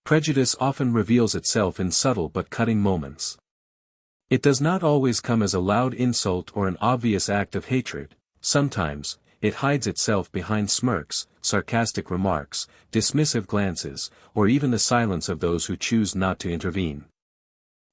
Prejudice often reveals itself in subtle but cutting moments. It does not always come as a loud insult or an obvious act of hatred. Sometimes, it hides itself behind smirks, sarcastic remarks, dismissive glances, or even the silence of those who choose not to intervene.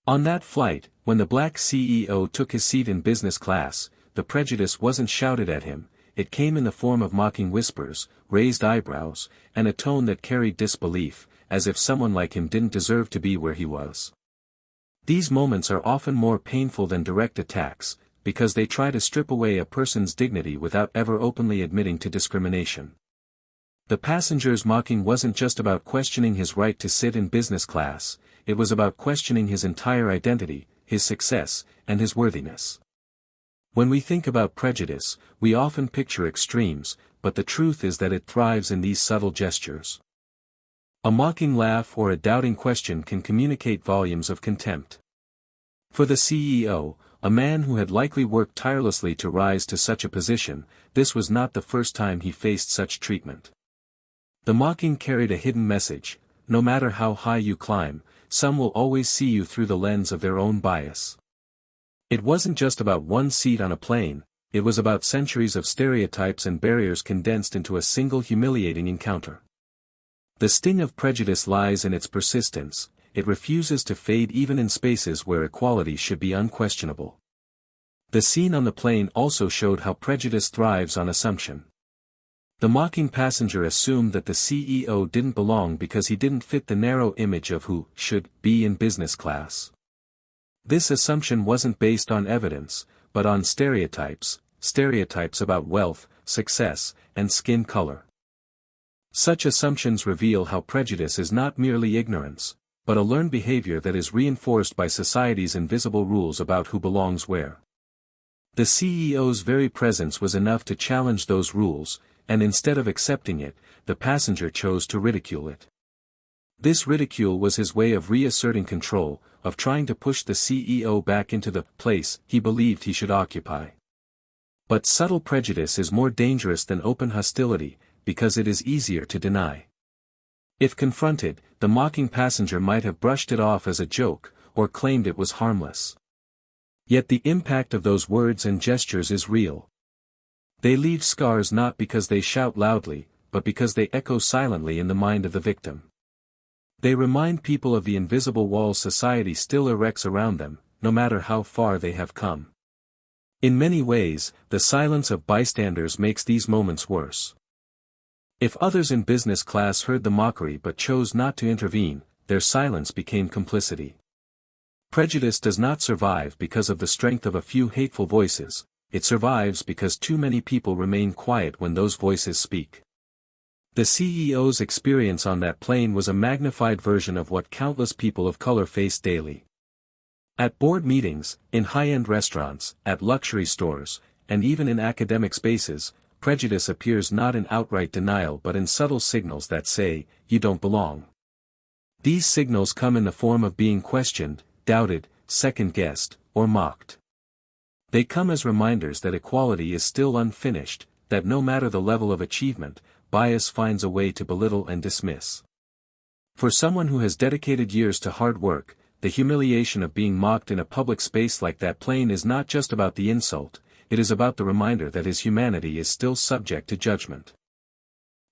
On that flight, when the black CEO took his seat in business class, the prejudice wasn't shouted at him, it came in the form of mocking whispers, raised eyebrows, and a tone that carried disbelief, as if someone like him didn't deserve to be where he was. These moments are often more painful than direct attacks, because they try to strip away a person's dignity without ever openly admitting to discrimination. The passenger's mocking wasn't just about questioning his right to sit in business class, it was about questioning his entire identity, his success, and his worthiness. When we think about prejudice, we often picture extremes, but the truth is that it thrives in these subtle gestures. A mocking laugh or a doubting question can communicate volumes of contempt. For the CEO, a man who had likely worked tirelessly to rise to such a position, this was not the first time he faced such treatment. The mocking carried a hidden message: no matter how high you climb, some will always see you through the lens of their own bias. It wasn't just about one seat on a plane, it was about centuries of stereotypes and barriers condensed into a single humiliating encounter. The sting of prejudice lies in its persistence, it refuses to fade even in spaces where equality should be unquestionable. The scene on the plane also showed how prejudice thrives on assumption. The mocking passenger assumed that the CEO didn't belong because he didn't fit the narrow image of who should be in business class. This assumption wasn't based on evidence, but on stereotypes about wealth, success, and skin color. Such assumptions reveal how prejudice is not merely ignorance, but a learned behavior that is reinforced by society's invisible rules about who belongs where. The CEO's very presence was enough to challenge those rules, and instead of accepting it, the passenger chose to ridicule it. This ridicule was his way of reasserting control, of trying to push the CEO back into the place he believed he should occupy. But subtle prejudice is more dangerous than open hostility, because it is easier to deny. If confronted, the mocking passenger might have brushed it off as a joke, or claimed it was harmless. Yet the impact of those words and gestures is real. They leave scars not because they shout loudly, but because they echo silently in the mind of the victim. They remind people of the invisible walls society still erects around them, no matter how far they have come. In many ways, the silence of bystanders makes these moments worse. If others in business class heard the mockery but chose not to intervene, their silence became complicity. Prejudice does not survive because of the strength of a few hateful voices, it survives because too many people remain quiet when those voices speak. The CEO's experience on that plane was a magnified version of what countless people of color face daily. At board meetings, in high-end restaurants, at luxury stores, and even in academic spaces, prejudice appears not in outright denial but in subtle signals that say, "You don't belong." These signals come in the form of being questioned, doubted, second-guessed, or mocked. They come as reminders that equality is still unfinished, that no matter the level of achievement, bias finds a way to belittle and dismiss. For someone who has dedicated years to hard work, the humiliation of being mocked in a public space like that plane is not just about the insult, it is about the reminder that his humanity is still subject to judgment.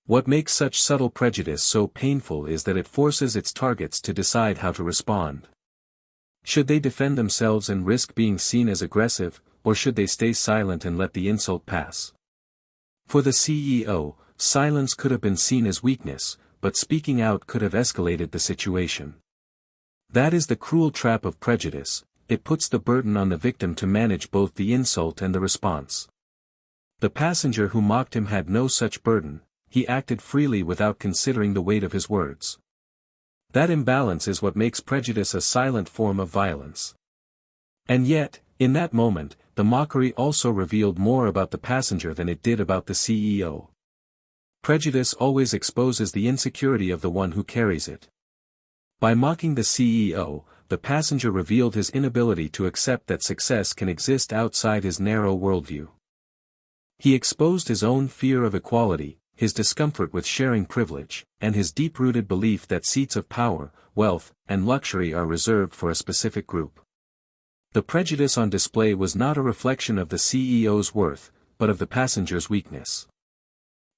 What makes such subtle prejudice so painful is that it forces its targets to decide how to respond. Should they defend themselves and risk being seen as aggressive, or should they stay silent and let the insult pass? For the CEO, silence could have been seen as weakness, but speaking out could have escalated the situation. That is the cruel trap of prejudice. It puts the burden on the victim to manage both the insult and the response. The passenger who mocked him had no such burden, he acted freely without considering the weight of his words. That imbalance is what makes prejudice a silent form of violence. And yet, in that moment, the mockery also revealed more about the passenger than it did about the CEO. Prejudice always exposes the insecurity of the one who carries it. By mocking the CEO, the passenger revealed his inability to accept that success can exist outside his narrow worldview. He exposed his own fear of equality, his discomfort with sharing privilege, and his deep-rooted belief that seats of power, wealth, and luxury are reserved for a specific group. The prejudice on display was not a reflection of the CEO's worth, but of the passenger's weakness.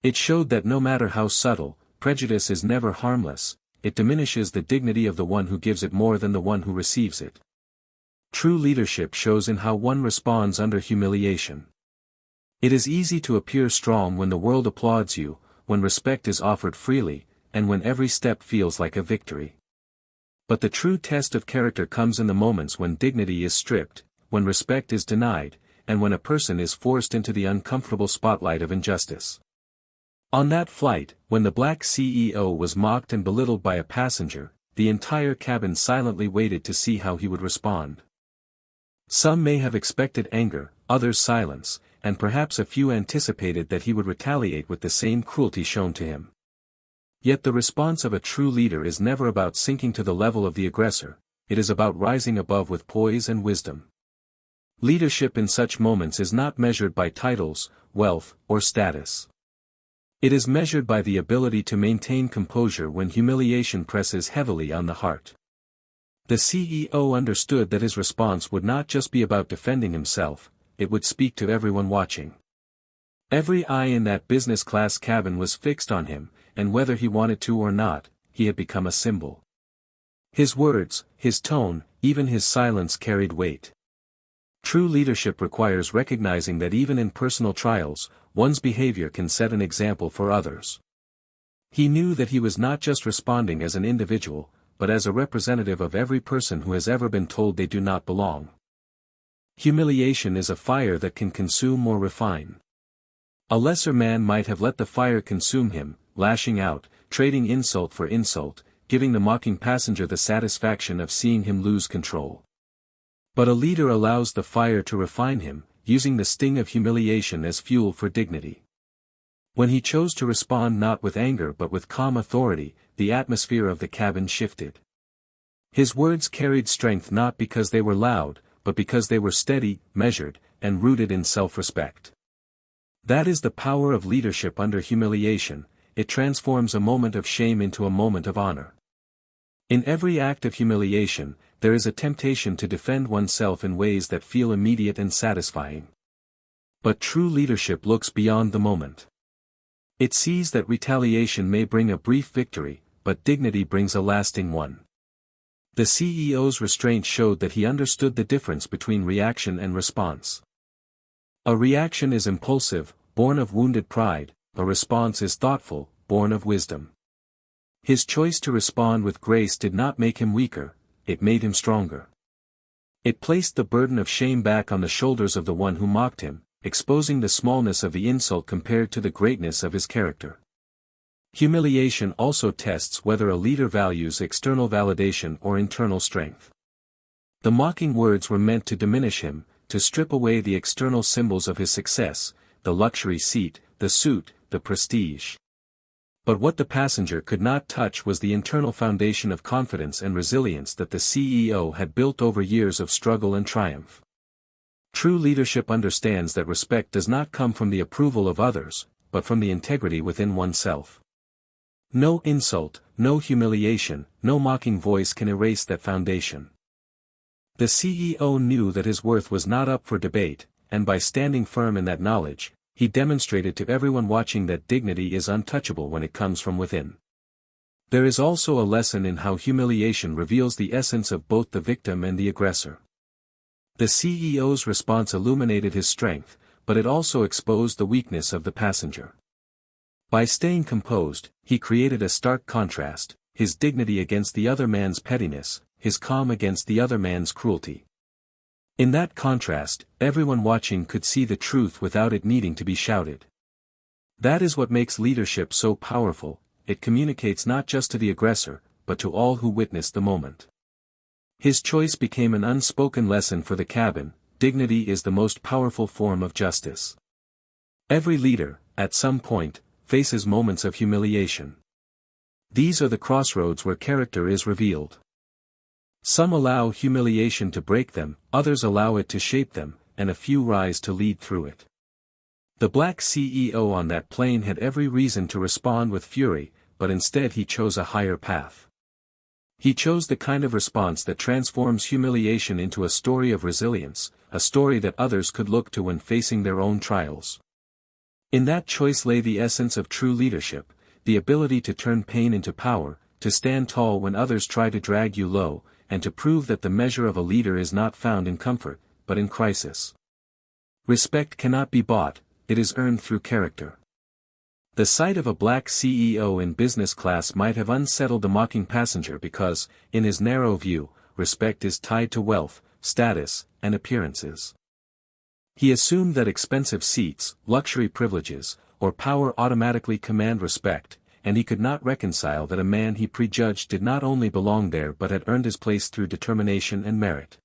It showed that no matter how subtle, prejudice is never harmless. It diminishes the dignity of the one who gives it more than the one who receives it. True leadership shows in how one responds under humiliation. It is easy to appear strong when the world applauds you, when respect is offered freely, and when every step feels like a victory. But the true test of character comes in the moments when dignity is stripped, when respect is denied, and when a person is forced into the uncomfortable spotlight of injustice. On that flight, when the black CEO was mocked and belittled by a passenger, the entire cabin silently waited to see how he would respond. Some may have expected anger, others silence, and perhaps a few anticipated that he would retaliate with the same cruelty shown to him. Yet the response of a true leader is never about sinking to the level of the aggressor, it is about rising above with poise and wisdom. Leadership in such moments is not measured by titles, wealth, or status. It is measured by the ability to maintain composure when humiliation presses heavily on the heart. The CEO understood that his response would not just be about defending himself, it would speak to everyone watching. Every eye in that business-class cabin was fixed on him, and whether he wanted to or not, he had become a symbol. His words, his tone, even his silence carried weight. True leadership requires recognizing that even in personal trials, one's behavior can set an example for others. He knew that he was not just responding as an individual, but as a representative of every person who has ever been told they do not belong. Humiliation is a fire that can consume or refine. A lesser man might have let the fire consume him, lashing out, trading insult for insult, giving the mocking passenger the satisfaction of seeing him lose control. But a leader allows the fire to refine him, using the sting of humiliation as fuel for dignity. When he chose to respond not with anger but with calm authority, the atmosphere of the cabin shifted. His words carried strength not because they were loud, but because they were steady, measured, and rooted in self-respect. That is the power of leadership under humiliation, it transforms a moment of shame into a moment of honor. In every act of humiliation, there is a temptation to defend oneself in ways that feel immediate and satisfying. But true leadership looks beyond the moment. It sees that retaliation may bring a brief victory, but dignity brings a lasting one. The CEO's restraint showed that he understood the difference between reaction and response. A reaction is impulsive, born of wounded pride, a response is thoughtful, born of wisdom. His choice to respond with grace did not make him weaker, it made him stronger. It placed the burden of shame back on the shoulders of the one who mocked him, exposing the smallness of the insult compared to the greatness of his character. Humiliation also tests whether a leader values external validation or internal strength. The mocking words were meant to diminish him, to strip away the external symbols of his success, the luxury seat, the suit, the prestige. But what the passenger could not touch was the internal foundation of confidence and resilience that the CEO had built over years of struggle and triumph. True leadership understands that respect does not come from the approval of others, but from the integrity within oneself. No insult, no humiliation, no mocking voice can erase that foundation. The CEO knew that his worth was not up for debate, and by standing firm in that knowledge, he demonstrated to everyone watching that dignity is untouchable when it comes from within. There is also a lesson in how humiliation reveals the essence of both the victim and the aggressor. The CEO's response illuminated his strength, but it also exposed the weakness of the passenger. By staying composed, he created a stark contrast, his dignity against the other man's pettiness, his calm against the other man's cruelty. In that contrast, everyone watching could see the truth without it needing to be shouted. That is what makes leadership so powerful, it communicates not just to the aggressor, but to all who witnessed the moment. His choice became an unspoken lesson for the cabin: dignity is the most powerful form of justice. Every leader, at some point, faces moments of humiliation. These are the crossroads where character is revealed. Some allow humiliation to break them, others allow it to shape them, and a few rise to lead through it. The black CEO on that plane had every reason to respond with fury, but instead he chose a higher path. He chose the kind of response that transforms humiliation into a story of resilience, a story that others could look to when facing their own trials. In that choice lay the essence of true leadership, the ability to turn pain into power, to stand tall when others try to drag you low, and to prove that the measure of a leader is not found in comfort, but in crisis. Respect cannot be bought, it is earned through character. The sight of a black CEO in business class might have unsettled the mocking passenger because, in his narrow view, respect is tied to wealth, status, and appearances. He assumed that expensive seats, luxury privileges, or power automatically command respect, and he could not reconcile that a man he prejudged did not only belong there but had earned his place through determination and merit.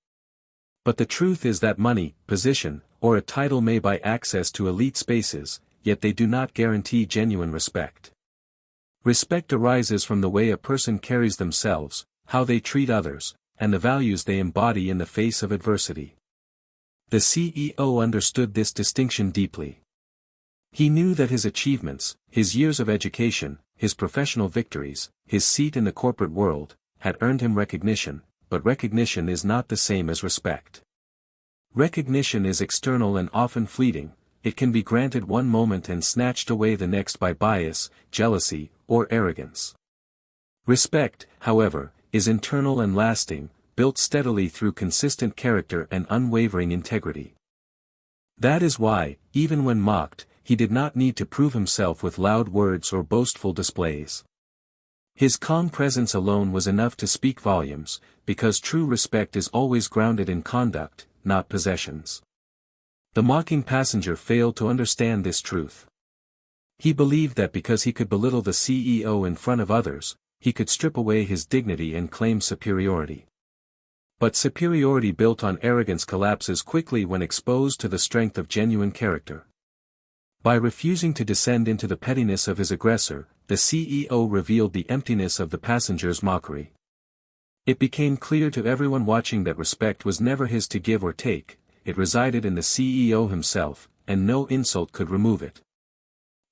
But the truth is that money, position, or a title may buy access to elite spaces, yet they do not guarantee genuine respect. Respect arises from the way a person carries themselves, how they treat others, and the values they embody in the face of adversity. The CEO understood this distinction deeply. He knew that his achievements, his years of education, his professional victories, his seat in the corporate world, had earned him recognition, but recognition is not the same as respect. Recognition is external and often fleeting. It can be granted one moment and snatched away the next by bias, jealousy, or arrogance. Respect, however, is internal and lasting, built steadily through consistent character and unwavering integrity. That is why, even when mocked, he did not need to prove himself with loud words or boastful displays. His calm presence alone was enough to speak volumes, because true respect is always grounded in conduct, not possessions. The mocking passenger failed to understand this truth. He believed that because he could belittle the CEO in front of others, he could strip away his dignity and claim superiority. But superiority built on arrogance collapses quickly when exposed to the strength of genuine character. By refusing to descend into the pettiness of his aggressor, the CEO revealed the emptiness of the passenger's mockery. It became clear to everyone watching that respect was never his to give or take. It resided in the CEO himself, and no insult could remove it.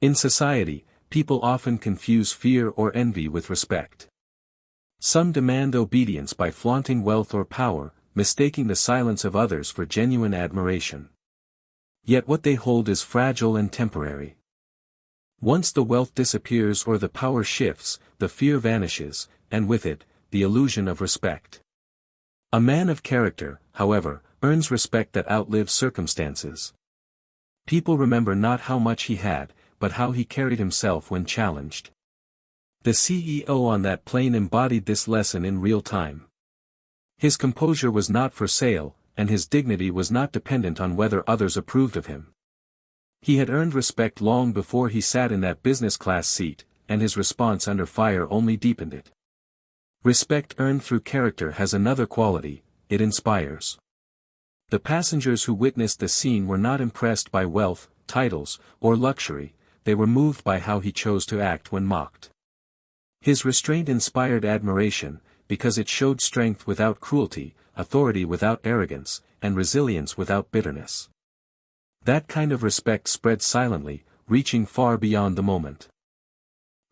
In society, people often confuse fear or envy with respect. Some demand obedience by flaunting wealth or power, mistaking the silence of others for genuine admiration. Yet what they hold is fragile and temporary. Once the wealth disappears or the power shifts, the fear vanishes, and with it, the illusion of respect. A man of character, however, earns respect that outlives circumstances. People remember not how much he had, but how he carried himself when challenged. The CEO on that plane embodied this lesson in real time. His composure was not for sale, and his dignity was not dependent on whether others approved of him. He had earned respect long before he sat in that business class seat, and his response under fire only deepened it. Respect earned through character has another quality: it inspires. The passengers who witnessed the scene were not impressed by wealth, titles, or luxury, they were moved by how he chose to act when mocked. His restraint inspired admiration, because it showed strength without cruelty, authority without arrogance, and resilience without bitterness. That kind of respect spread silently, reaching far beyond the moment.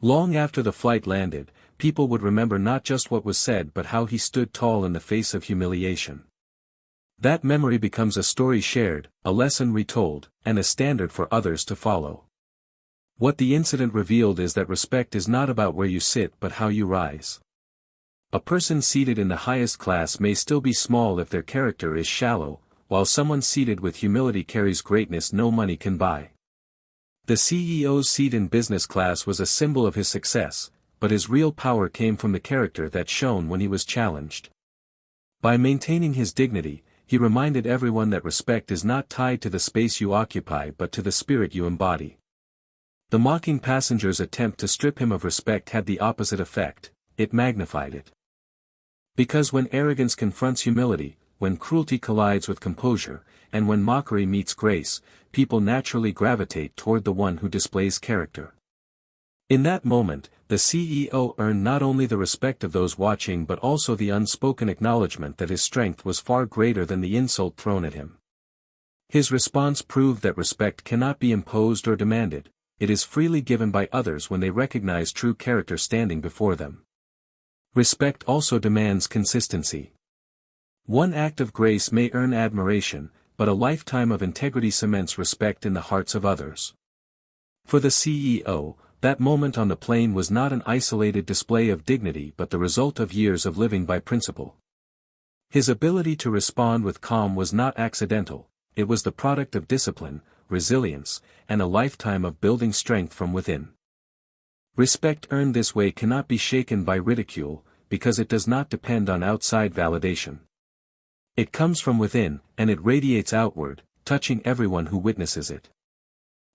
Long after the flight landed, people would remember not just what was said but how he stood tall in the face of humiliation. That memory becomes a story shared, a lesson retold, and a standard for others to follow. What the incident revealed is that respect is not about where you sit but how you rise. A person seated in the highest class may still be small if their character is shallow, while someone seated with humility carries greatness no money can buy. The CEO's seat in business class was a symbol of his success, but his real power came from the character that shone when he was challenged. By maintaining his dignity, he reminded everyone that respect is not tied to the space you occupy but to the spirit you embody. The mocking passenger's attempt to strip him of respect had the opposite effect: it magnified it. Because when arrogance confronts humility, when cruelty collides with composure, and when mockery meets grace, people naturally gravitate toward the one who displays character. In that moment, the CEO earned not only the respect of those watching but also the unspoken acknowledgement that his strength was far greater than the insult thrown at him. His response proved that respect cannot be imposed or demanded, it is freely given by others when they recognize true character standing before them. Respect also demands consistency. One act of grace may earn admiration, but a lifetime of integrity cements respect in the hearts of others. For the CEO, that moment on the plane was not an isolated display of dignity but the result of years of living by principle. His ability to respond with calm was not accidental, it was the product of discipline, resilience, and a lifetime of building strength from within. Respect earned this way cannot be shaken by ridicule, because it does not depend on outside validation. It comes from within, and it radiates outward, touching everyone who witnesses it.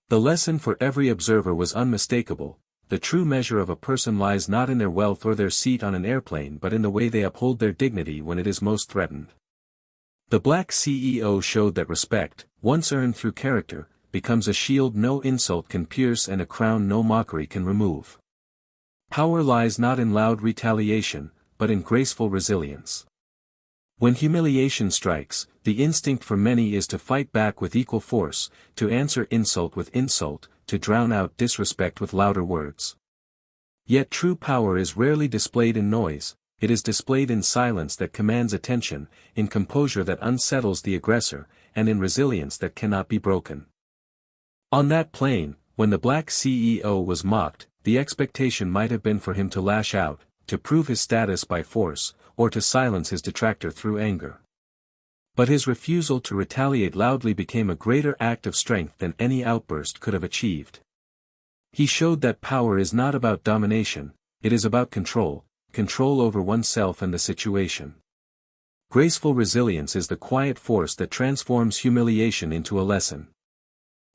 The lesson for every observer was unmistakable: the true measure of a person lies not in their wealth or their seat on an airplane but in the way they uphold their dignity when it is most threatened. The black CEO showed that respect, once earned through character, becomes a shield no insult can pierce and a crown no mockery can remove. Power lies not in loud retaliation, but in graceful resilience. When humiliation strikes, the instinct for many is to fight back with equal force, to answer insult with insult, to drown out disrespect with louder words. Yet true power is rarely displayed in noise, it is displayed in silence that commands attention, in composure that unsettles the aggressor, and in resilience that cannot be broken. On that plane, when the black CEO was mocked, the expectation might have been for him to lash out, to prove his status by force, or to silence his detractor through anger. But his refusal to retaliate loudly became a greater act of strength than any outburst could have achieved. He showed that power is not about domination, it is about control over oneself and the situation. Graceful resilience is the quiet force that transforms humiliation into a lesson.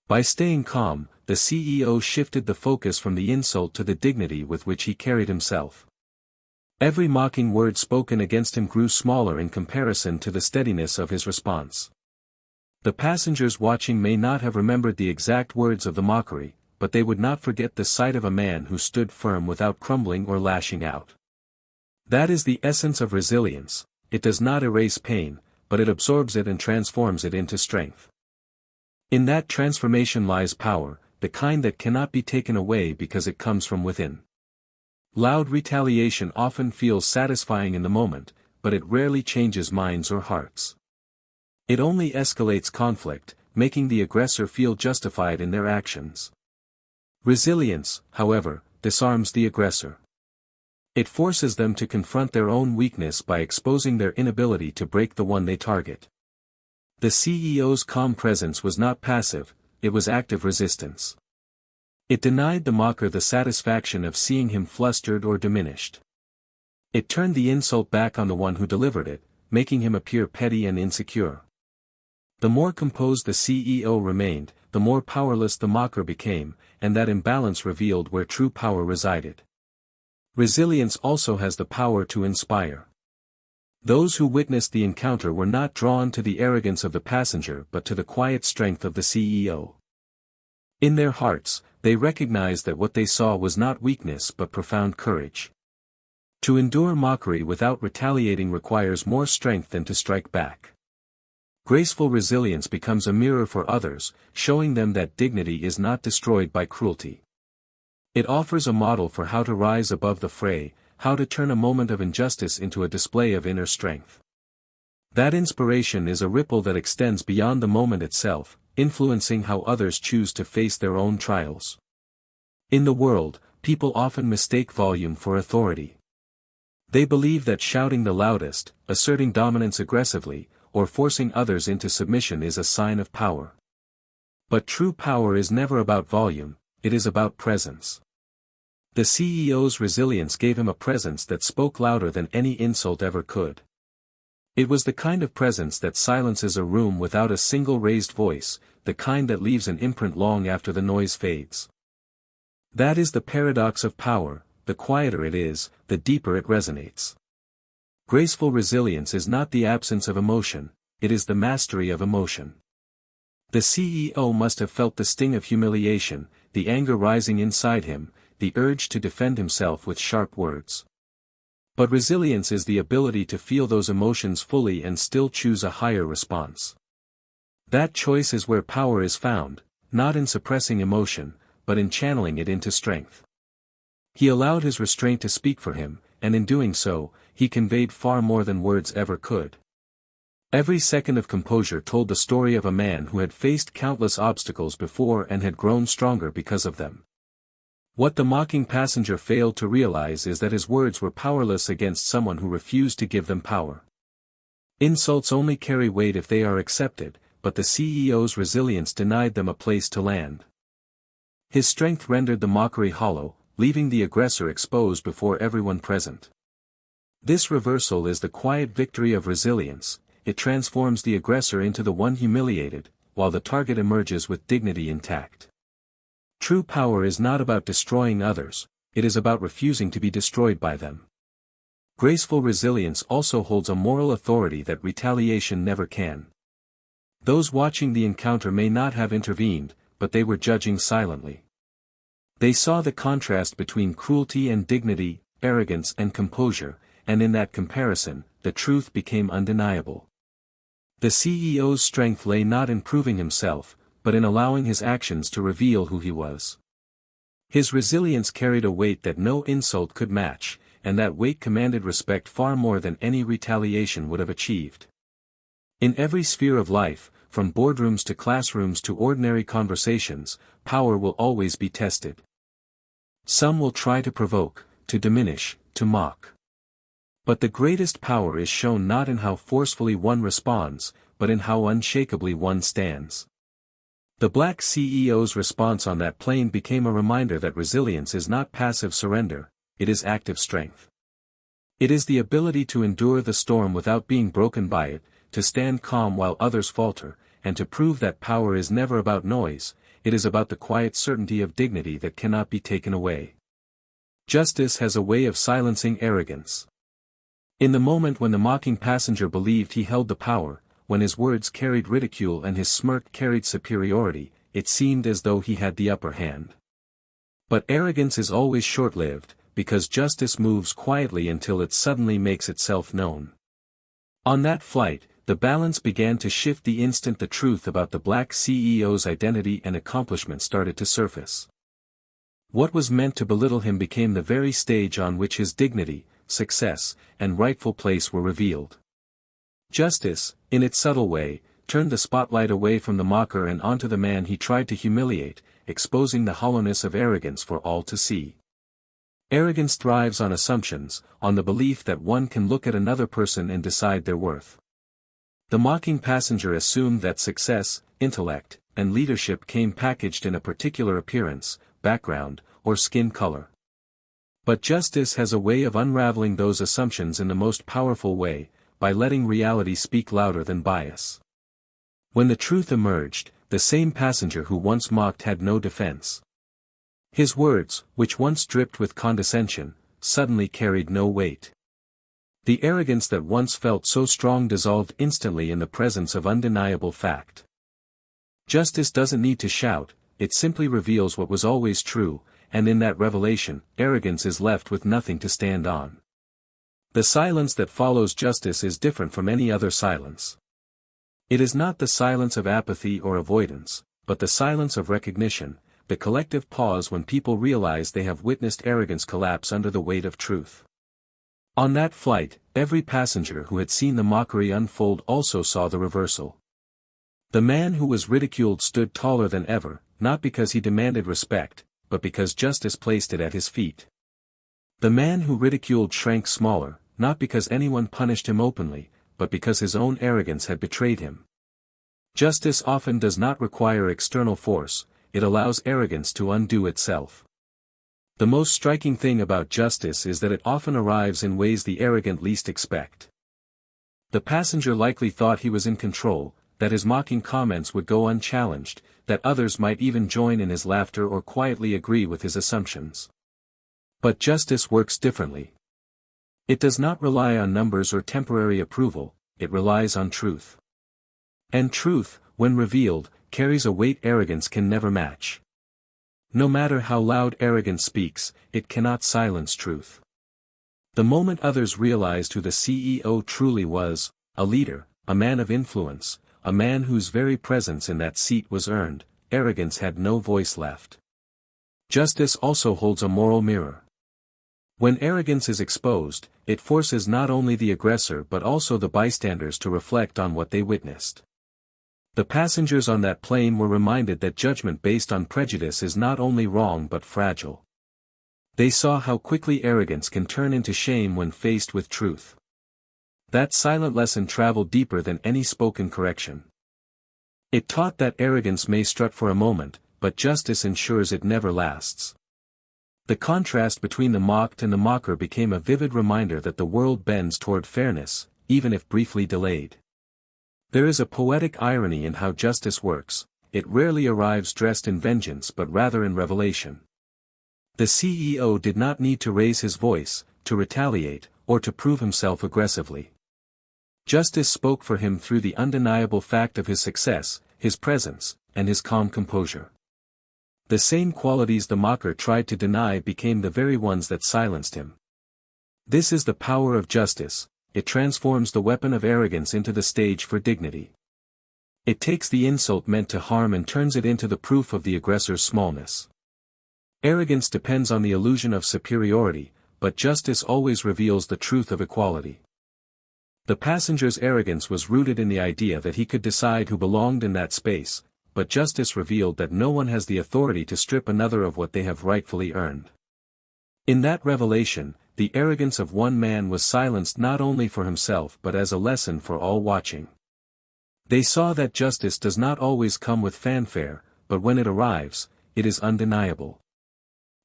By staying calm, the CEO shifted the focus from the insult to the dignity with which he carried himself. Every mocking word spoken against him grew smaller in comparison to the steadiness of his response. The passengers watching may not have remembered the exact words of the mockery, but they would not forget the sight of a man who stood firm without crumbling or lashing out. That is the essence of resilience: it does not erase pain, but it absorbs it and transforms it into strength. In that transformation lies power, the kind that cannot be taken away because it comes from within. Loud retaliation often feels satisfying in the moment, but it rarely changes minds or hearts. It only escalates conflict, making the aggressor feel justified in their actions. Resilience, however, disarms the aggressor. It forces them to confront their own weakness by exposing their inability to break the one they target. The CEO's calm presence was not passive, it was active resistance. It denied the mocker the satisfaction of seeing him flustered or diminished. It turned the insult back on the one who delivered it, making him appear petty and insecure. The more composed the CEO remained, the more powerless the mocker became, and that imbalance revealed where true power resided. Resilience also has the power to inspire. Those who witnessed the encounter were not drawn to the arrogance of the passenger but to the quiet strength of the CEO. In their hearts, they recognized that what they saw was not weakness but profound courage. To endure mockery without retaliating requires more strength than to strike back. Graceful resilience becomes a mirror for others, showing them that dignity is not destroyed by cruelty. It offers a model for how to rise above the fray, how to turn a moment of injustice into a display of inner strength. That inspiration is a ripple that extends beyond the moment itself, influencing how others choose to face their own trials. In the world, people often mistake volume for authority. They believe that shouting the loudest, asserting dominance aggressively, or forcing others into submission is a sign of power. But true power is never about volume, it is about presence. The CEO's resilience gave him a presence that spoke louder than any insult ever could. It was the kind of presence that silences a room without a single raised voice, the kind that leaves an imprint long after the noise fades. That is the paradox of power: the quieter it is, the deeper it resonates. Graceful resilience is not the absence of emotion, it is the mastery of emotion. The CEO must have felt the sting of humiliation, the anger rising inside him, the urge to defend himself with sharp words. But resilience is the ability to feel those emotions fully and still choose a higher response. That choice is where power is found, not in suppressing emotion, but in channeling it into strength. He allowed his restraint to speak for him, and in doing so, he conveyed far more than words ever could. Every second of composure told the story of a man who had faced countless obstacles before and had grown stronger because of them. What the mocking passenger failed to realize is that his words were powerless against someone who refused to give them power. Insults only carry weight if they are accepted, but the CEO's resilience denied them a place to land. His strength rendered the mockery hollow, leaving the aggressor exposed before everyone present. This reversal is the quiet victory of resilience. It transforms the aggressor into the one humiliated, while the target emerges with dignity intact. True power is not about destroying others, it is about refusing to be destroyed by them. Graceful resilience also holds a moral authority that retaliation never can. Those watching the encounter may not have intervened, but they were judging silently. They saw the contrast between cruelty and dignity, arrogance and composure, and in that comparison, the truth became undeniable. The CEO's strength lay not in proving himself, but in allowing his actions to reveal who he was. His resilience carried a weight that no insult could match, and that weight commanded respect far more than any retaliation would have achieved. In every sphere of life, from boardrooms to classrooms to ordinary conversations, power will always be tested. Some will try to provoke, to diminish, to mock. But the greatest power is shown not in how forcefully one responds, but in how unshakably one stands. The black CEO's response on that plane became a reminder that resilience is not passive surrender, it is active strength. It is the ability to endure the storm without being broken by it, to stand calm while others falter, and to prove that power is never about noise, it is about the quiet certainty of dignity that cannot be taken away. Justice has a way of silencing arrogance. In the moment when the mocking passenger believed he held the power, when his words carried ridicule and his smirk carried superiority, it seemed as though he had the upper hand. But arrogance is always short-lived, because justice moves quietly until it suddenly makes itself known. On that flight, the balance began to shift the instant the truth about the black CEO's identity and accomplishment started to surface. What was meant to belittle him became the very stage on which his dignity, success, and rightful place were revealed. Justice, in its subtle way, turned the spotlight away from the mocker and onto the man he tried to humiliate, exposing the hollowness of arrogance for all to see. Arrogance thrives on assumptions, on the belief that one can look at another person and decide their worth. The mocking passenger assumed that success, intellect, and leadership came packaged in a particular appearance, background, or skin color. But justice has a way of unraveling those assumptions in the most powerful way, by letting reality speak louder than bias. When the truth emerged, the same passenger who once mocked had no defense. His words, which once dripped with condescension, suddenly carried no weight. The arrogance that once felt so strong dissolved instantly in the presence of undeniable fact. Justice doesn't need to shout, it simply reveals what was always true, and in that revelation, arrogance is left with nothing to stand on. The silence that follows justice is different from any other silence. It is not the silence of apathy or avoidance, but the silence of recognition, the collective pause when people realize they have witnessed arrogance collapse under the weight of truth. On that flight, every passenger who had seen the mockery unfold also saw the reversal. The man who was ridiculed stood taller than ever, not because he demanded respect, but because justice placed it at his feet. The man who ridiculed shrank smaller, not because anyone punished him openly, but because his own arrogance had betrayed him. Justice often does not require external force, it allows arrogance to undo itself. The most striking thing about justice is that it often arrives in ways the arrogant least expect. The passenger likely thought he was in control, that his mocking comments would go unchallenged, that others might even join in his laughter or quietly agree with his assumptions. But justice works differently. It does not rely on numbers or temporary approval, it relies on truth. And truth, when revealed, carries a weight arrogance can never match. No matter how loud arrogance speaks, it cannot silence truth. The moment others realized who the CEO truly was, a leader, a man of influence, a man whose very presence in that seat was earned, arrogance had no voice left. Justice also holds a moral mirror. When arrogance is exposed, it forces not only the aggressor but also the bystanders to reflect on what they witnessed. The passengers on that plane were reminded that judgment based on prejudice is not only wrong but fragile. They saw how quickly arrogance can turn into shame when faced with truth. That silent lesson traveled deeper than any spoken correction. It taught that arrogance may strut for a moment, but justice ensures it never lasts. The contrast between the mocked and the mocker became a vivid reminder that the world bends toward fairness, even if briefly delayed. There is a poetic irony in how justice works. It rarely arrives dressed in vengeance but rather in revelation. The CEO did not need to raise his voice, to retaliate, or to prove himself aggressively. Justice spoke for him through the undeniable fact of his success, his presence, and his calm composure. The same qualities the mocker tried to deny became the very ones that silenced him. This is the power of justice. It transforms the weapon of arrogance into the stage for dignity. It takes the insult meant to harm and turns it into the proof of the aggressor's smallness. Arrogance depends on the illusion of superiority, but justice always reveals the truth of equality. The passenger's arrogance was rooted in the idea that he could decide who belonged in that space, but justice revealed that no one has the authority to strip another of what they have rightfully earned. In that revelation, the arrogance of one man was silenced not only for himself but as a lesson for all watching. They saw that justice does not always come with fanfare, but when it arrives, it is undeniable.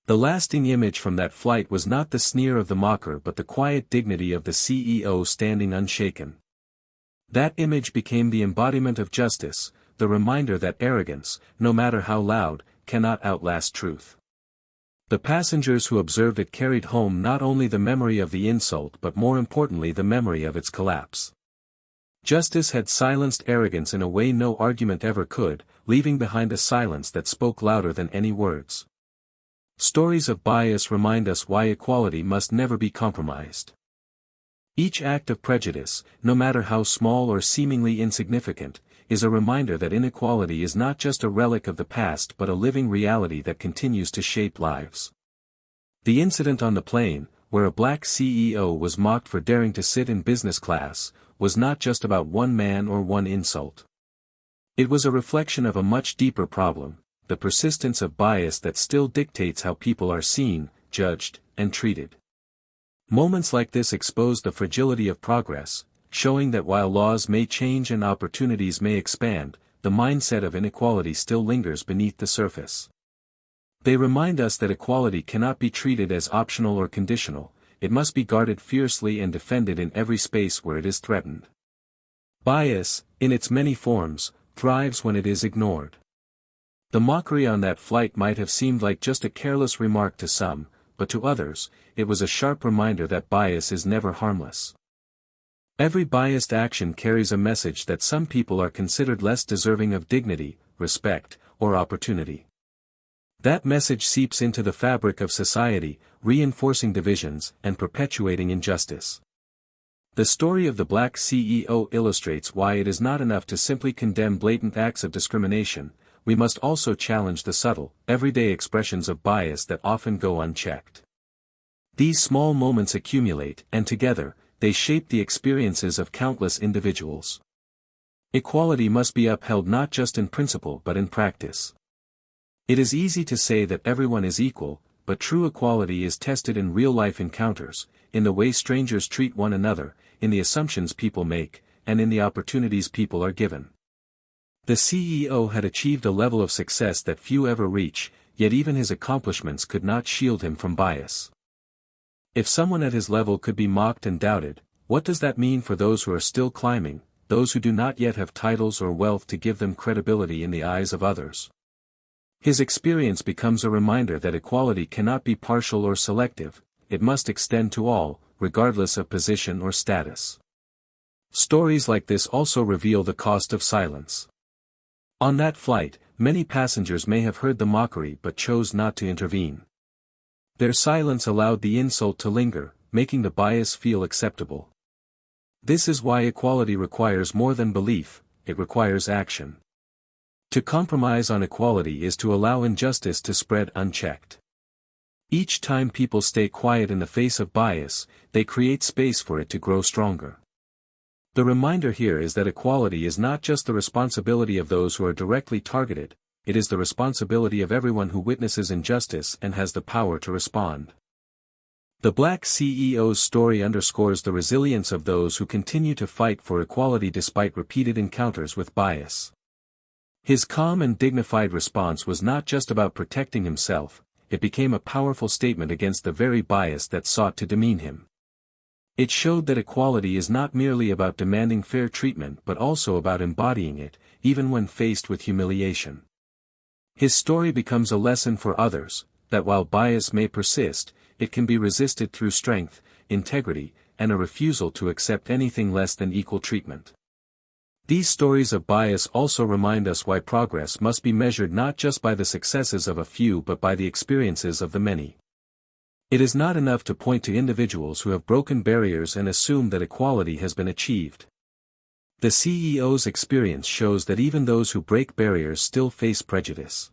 The lasting image from that flight was not the sneer of the mocker but the quiet dignity of the CEO standing unshaken. That image became the embodiment of justice, the reminder that arrogance, no matter how loud, cannot outlast truth. The passengers who observed it carried home not only the memory of the insult but more importantly the memory of its collapse. Justice had silenced arrogance in a way no argument ever could, leaving behind a silence that spoke louder than any words. Stories of bias remind us why equality must never be compromised. Each act of prejudice, no matter how small or seemingly insignificant, is a reminder that inequality is not just a relic of the past but a living reality that continues to shape lives. The incident on the plane, where a black CEO was mocked for daring to sit in business class, was not just about one man or one insult. It was a reflection of a much deeper problem, the persistence of bias that still dictates how people are seen, judged, and treated. Moments like this expose the fragility of progress, showing that while laws may change and opportunities may expand, the mindset of inequality still lingers beneath the surface. They remind us that equality cannot be treated as optional or conditional, it must be guarded fiercely and defended in every space where it is threatened. Bias, in its many forms, thrives when it is ignored. The mockery on that flight might have seemed like just a careless remark to some, but to others, it was a sharp reminder that bias is never harmless. Every biased action carries a message that some people are considered less deserving of dignity, respect, or opportunity. That message seeps into the fabric of society, reinforcing divisions and perpetuating injustice. The story of the black CEO illustrates why it is not enough to simply condemn blatant acts of discrimination. We must also challenge the subtle, everyday expressions of bias that often go unchecked. These small moments accumulate, and together, they shape the experiences of countless individuals. Equality must be upheld not just in principle but in practice. It is easy to say that everyone is equal, but true equality is tested in real-life encounters, in the way strangers treat one another, in the assumptions people make, and in the opportunities people are given. The CEO had achieved a level of success that few ever reach, yet even his accomplishments could not shield him from bias. If someone at his level could be mocked and doubted, what does that mean for those who are still climbing, those who do not yet have titles or wealth to give them credibility in the eyes of others? His experience becomes a reminder that equality cannot be partial or selective, it must extend to all, regardless of position or status. Stories like this also reveal the cost of silence. On that flight, many passengers may have heard the mockery but chose not to intervene. Their silence allowed the insult to linger, making the bias feel acceptable. This is why equality requires more than belief, it requires action. To compromise on equality is to allow injustice to spread unchecked. Each time people stay quiet in the face of bias, they create space for it to grow stronger. The reminder here is that equality is not just the responsibility of those who are directly targeted, it is the responsibility of everyone who witnesses injustice and has the power to respond. The Black CEO's story underscores the resilience of those who continue to fight for equality despite repeated encounters with bias. His calm and dignified response was not just about protecting himself, it became a powerful statement against the very bias that sought to demean him. It showed that equality is not merely about demanding fair treatment but also about embodying it, even when faced with humiliation. His story becomes a lesson for others, that while bias may persist, it can be resisted through strength, integrity, and a refusal to accept anything less than equal treatment. These stories of bias also remind us why progress must be measured not just by the successes of a few but by the experiences of the many. It is not enough to point to individuals who have broken barriers and assume that equality has been achieved. The CEO's experience shows that even those who break barriers still face prejudice.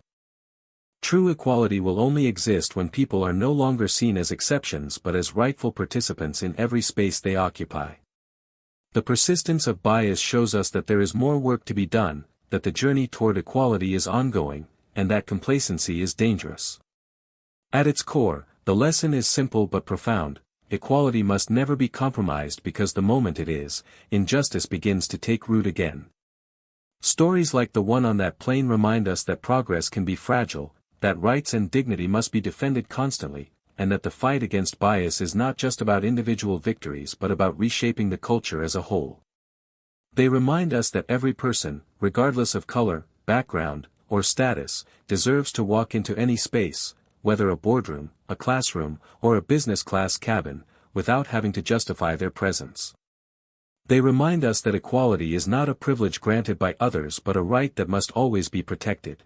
True equality will only exist when people are no longer seen as exceptions but as rightful participants in every space they occupy. The persistence of bias shows us that there is more work to be done, that the journey toward equality is ongoing, and that complacency is dangerous. At its core, the lesson is simple but profound: equality must never be compromised because the moment it is, injustice begins to take root again. Stories like the one on that plane remind us that progress can be fragile, that rights and dignity must be defended constantly, and that the fight against bias is not just about individual victories but about reshaping the culture as a whole. They remind us that every person, regardless of color, background, or status, deserves to walk into any space, whether a boardroom, a classroom, or a business-class cabin, without having to justify their presence. They remind us that equality is not a privilege granted by others but a right that must always be protected.